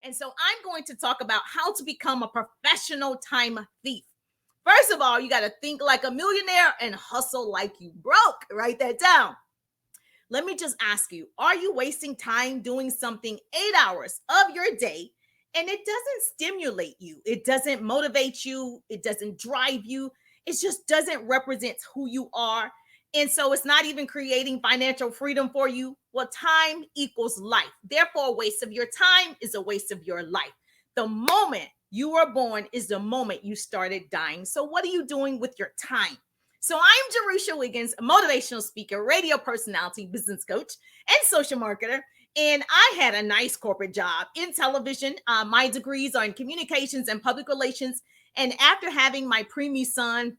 And so I'm going to talk about how to become a professional time thief. First of all, you got to think like a millionaire and hustle like you broke. Write that down. Let me just ask you, are you wasting time doing something 8 hours of your day and it doesn't stimulate you? It doesn't motivate you. It doesn't drive you. It just doesn't represent who you are. And so it's not even creating financial freedom for you. Well, time equals life. Therefore, a waste of your time is a waste of your life. The moment you were born is the moment you started dying. So what are you doing with your time? So I'm Jerusha Wiggins, a motivational speaker, radio personality, business coach, and social marketer. And I had a nice corporate job in television. My degrees are in communications and public relations. And after having my preemie son,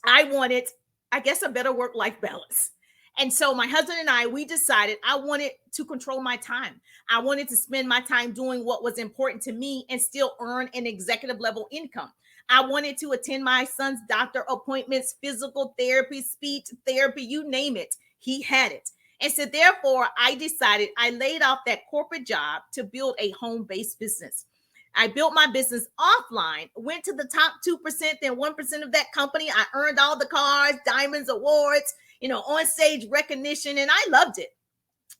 I wanted, I guess, a better work-life balance. And so my husband and I, we decided I wanted to control my time. I wanted to spend my time doing what was important to me and still earn an executive level income. I wanted to attend my son's doctor appointments, physical therapy, speech therapy, you name it. He had it. And so therefore, I decided I laid off that corporate job to build a home-based business. I built my business offline, went to the top 2%, then 1% of that company. I earned all the cars, diamonds, awards, on stage recognition, and I loved it.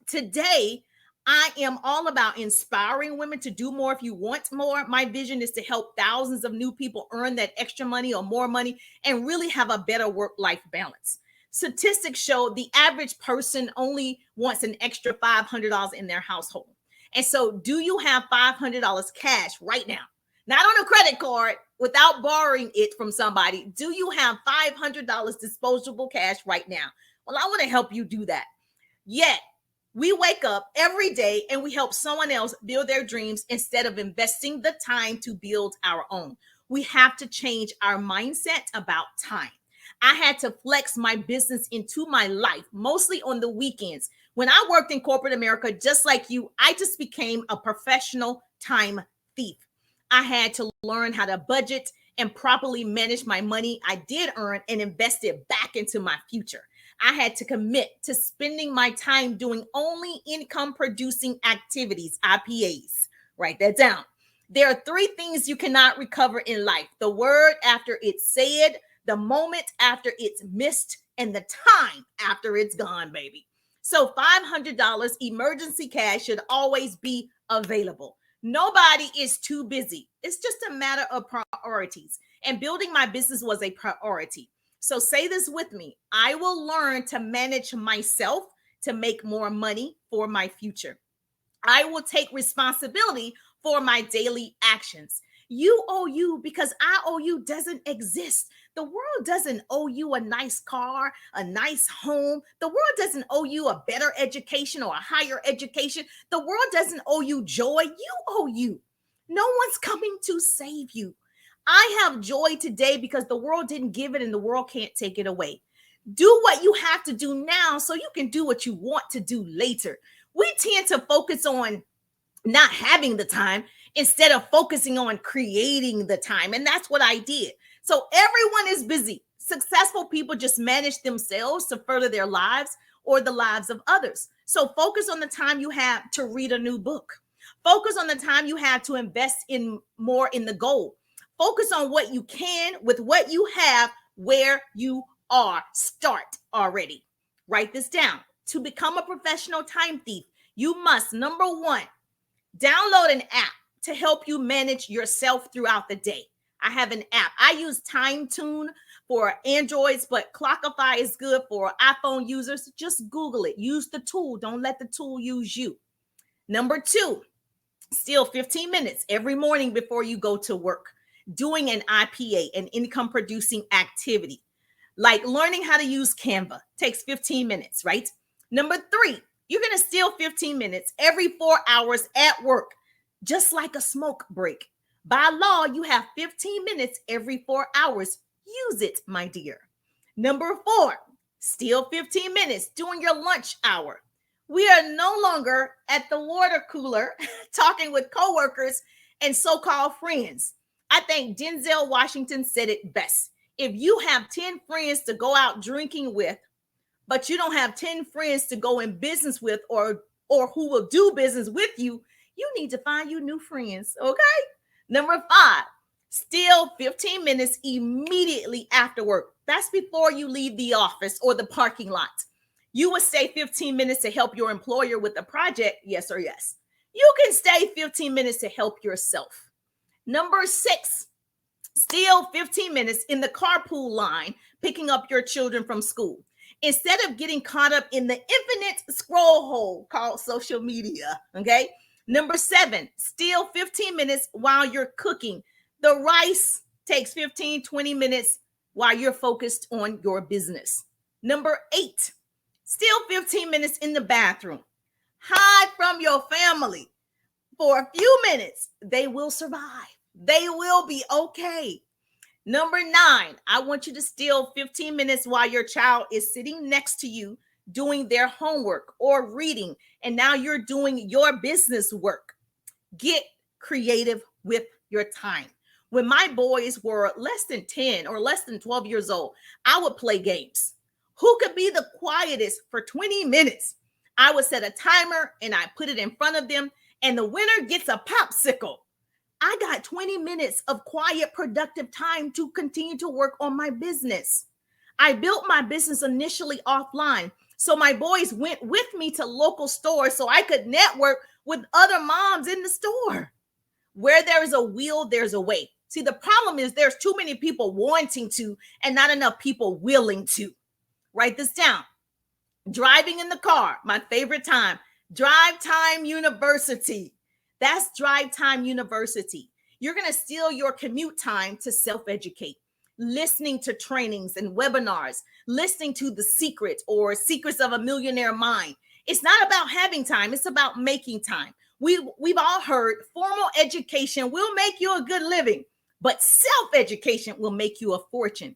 Today, I am all about inspiring women to do more if you want more. My vision is to help thousands of new people earn that extra money or more money and really have a better work-life balance. Statistics show the average person only wants an extra $500 in their household. And so do you have $500 cash right now? Not on a credit card without borrowing it from somebody. Do you have $500 disposable cash right now? Well, I want to help you do that. Yet, we wake up every day and we help someone else build their dreams instead of investing the time to build our own. We have to change our mindset about time. I had to flex my business into my life, mostly on the weekends. When I worked in corporate America, just like you, I just became a professional time thief. I had to learn how to budget and properly manage my money I did earn and invest it back into my future. I had to commit to spending my time doing only income producing activities, IPAs. Write that down. There are 3 things you cannot recover in life: the word after it's said, the moment after it's missed, and the time after it's gone, baby. So $500 emergency cash should always be available. Nobody is too busy. It's just a matter of priorities. And building my business was a priority. So say this with me: I will learn to manage myself to make more money for my future. I will take responsibility for my daily actions. You owe you because I owe you doesn't exist. The world doesn't owe you a nice car, a nice home. The world doesn't owe you a better education or a higher education. The world doesn't owe you joy. You owe you. No one's coming to save you. I have joy today because the world didn't give it and the world can't take it away. Do what you have to do now so you can do what you want to do later. We tend to focus on not having the time instead of focusing on creating the time. And that's what I did. So everyone is busy. Successful people just manage themselves to further their lives or the lives of others. So focus on the time you have to read a new book. Focus on the time you have to invest in more in the goal. Focus on what you can with what you have where you are. Start already. Write this down. To become a professional time thief, you must, number 1, download an app to help you manage yourself throughout the day. I have an app. I use Time Tune for Androids, but Clockify is good for iPhone users. Just Google it. Use the tool. Don't let the tool use you. Number 2, still 15 minutes every morning before you go to work, doing an IPA, an income producing activity, like learning how to use Canva. Takes 15 minutes, right? Number 3, you're going to steal 15 minutes every 4 hours at work, just like a smoke break. By law, you have 15 minutes every 4 hours. Use it, my dear. Number 4, steal 15 minutes during your lunch hour. We are no longer at the water cooler talking with coworkers and so-called friends. I think Denzel Washington said it best. If you have 10 friends to go out drinking with, but you don't have 10 friends to go in business with or who will do business with you, you need to find you new friends, okay? Number 5, steal 15 minutes immediately after work. That's before you leave the office or the parking lot. You would stay 15 minutes to help your employer with the project, yes or yes. You can stay 15 minutes to help yourself. Number 6, steal 15 minutes in the carpool line, picking up your children from school. Instead of getting caught up in the infinite scroll hole called social media, okay? Number 7, steal 15 minutes while you're cooking. The rice takes 15, 20 minutes while you're focused on your business. Number 8, steal 15 minutes in the bathroom. Hide from your family for a few minutes. They will survive. They will be okay. Number 9, I want you to steal 15 minutes while your child is sitting next to you doing their homework or reading, and now you're doing your business work. Get creative with your time. When my boys were less than 10 or less than 12 years old, I would play games. Who could be the quietest for 20 minutes? I would set a timer and I put it in front of them, and the winner gets a popsicle. I got 20 minutes of quiet, productive time to continue to work on my business. I built my business initially offline, so my boys went with me to local stores so I could network with other moms in the store. Where there is a will, there's a way. See, the problem is there's too many people wanting to and not enough people willing to. Write this down. Driving in the car, my favorite time. Drive Time University. That's Drive Time University. You're going to steal your commute time to self-educate, listening to trainings and webinars, listening to The Secret or Secrets of a Millionaire Mind. It's not about having time. It's about making time. We've all heard formal education will make you a good living, but self-education will make you a fortune.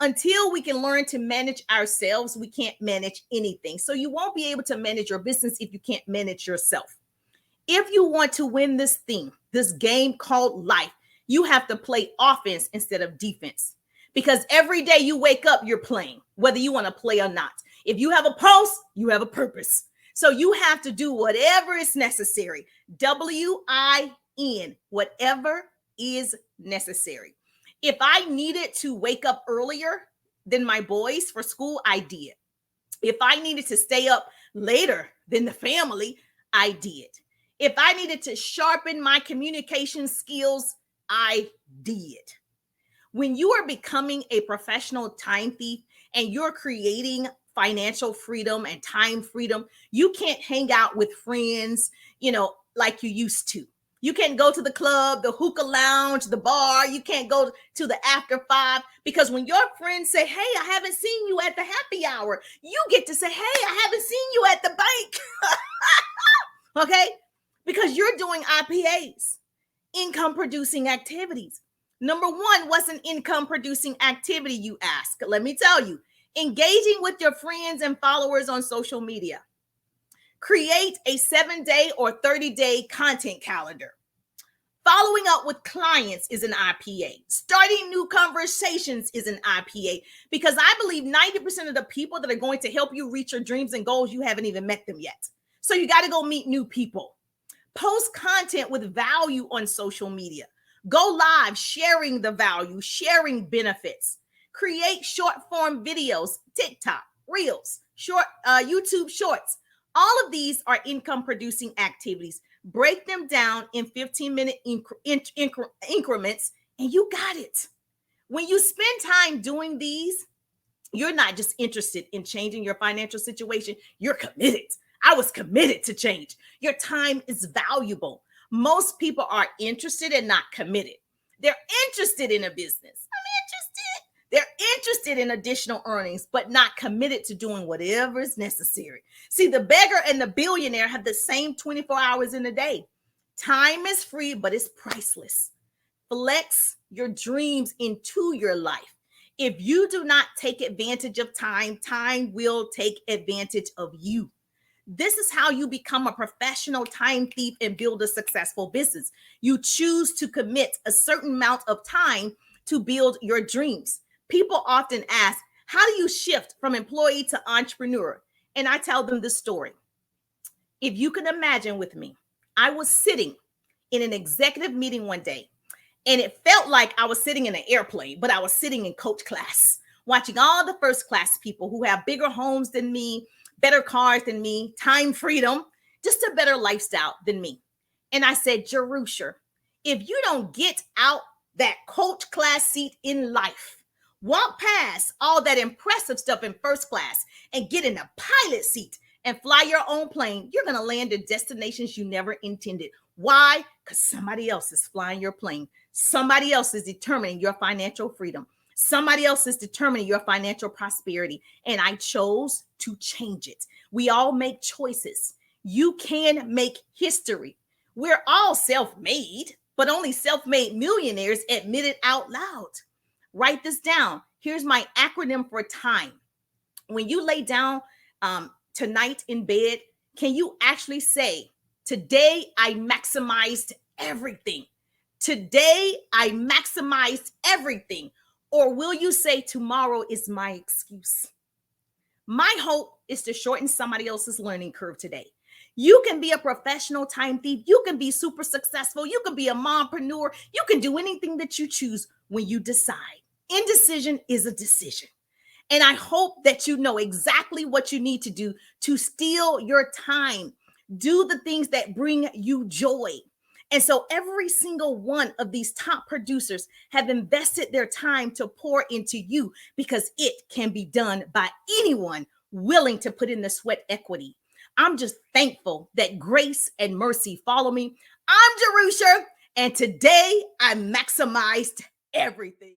Until we can learn to manage ourselves, we can't manage anything. So you won't be able to manage your business if you can't manage yourself. If you want to win this thing, this game called life, you have to play offense instead of defense. Because every day you wake up, you're playing, whether you want to play or not. If you have a pulse, you have a purpose. So you have to do whatever is necessary. WIN, whatever is necessary. If I needed to wake up earlier than my boys for school, I did. If I needed to stay up later than the family, I did. If I needed to sharpen my communication skills, I did. When you are becoming a professional time thief and you're creating financial freedom and time freedom, you can't hang out with friends, like you used to. You can't go to the club, the hookah lounge, the bar. You can't go to the after 5, because when your friends say, hey, I haven't seen you at the happy hour, you get to say, hey, I haven't seen you at the bank. Okay? Because you're doing IPAs, income producing activities. Number 1, what's an income producing activity, you ask? Let me tell you, engaging with your friends and followers on social media. Create a 7-day or 30-day content calendar. Following up with clients is an IPA. Starting new conversations is an IPA, because I believe 90% of the people that are going to help you reach your dreams and goals, you haven't even met them yet. So you got to go meet new people. Post content with value on social media. Go live, sharing the value, sharing benefits. Create short form videos, TikTok, Reels, YouTube Shorts. All of these are income producing activities. Break them down in 15-minute increments, and you got it. When you spend time doing these, you're not just interested in changing your financial situation. You're committed. I was committed to change. Your time is valuable. Most people are interested and not committed. They're interested in a business. They're interested in additional earnings, but not committed to doing whatever is necessary. See, the beggar and the billionaire have the same 24 hours in a day. Time is free, but it's priceless. Flex your dreams into your life. If you do not take advantage of time, time will take advantage of you. This is how you become a professional time thief and build a successful business. You choose to commit a certain amount of time to build your dreams. People often ask, how do you shift from employee to entrepreneur? And I tell them this story. If you can imagine with me, I was sitting in an executive meeting one day, and it felt like I was sitting in an airplane, but I was sitting in coach class, watching all the first class people who have bigger homes than me, better cars than me, time freedom, just a better lifestyle than me. And I said, Jerusha, if you don't get out that coach class seat in life, walk past all that impressive stuff in first class and get in a pilot seat and fly your own plane, you're going to land in destinations you never intended. Why? Because somebody else is flying your plane. Somebody else is determining your financial freedom. Somebody else is determining your financial prosperity. And I chose to change it. We all make choices. You can make history. We're all self-made, but only self-made millionaires admit it out loud. Write this down. Here's my acronym for time. When you lay down tonight in bed, can you actually say, today I maximized everything? Today I maximized everything. Or will you say tomorrow is my excuse? My hope is to shorten somebody else's learning curve today. You can be a professional time thief. You can be super successful. You can be a mompreneur. You can do anything that you choose when you decide. Indecision is a decision. And I hope that you know exactly what you need to do to steal your time. Do the things that bring you joy. And so every single one of these top producers have invested their time to pour into you because it can be done by anyone willing to put in the sweat equity. I'm just thankful that grace and mercy follow me. I'm Jerusha, and today I maximized everything.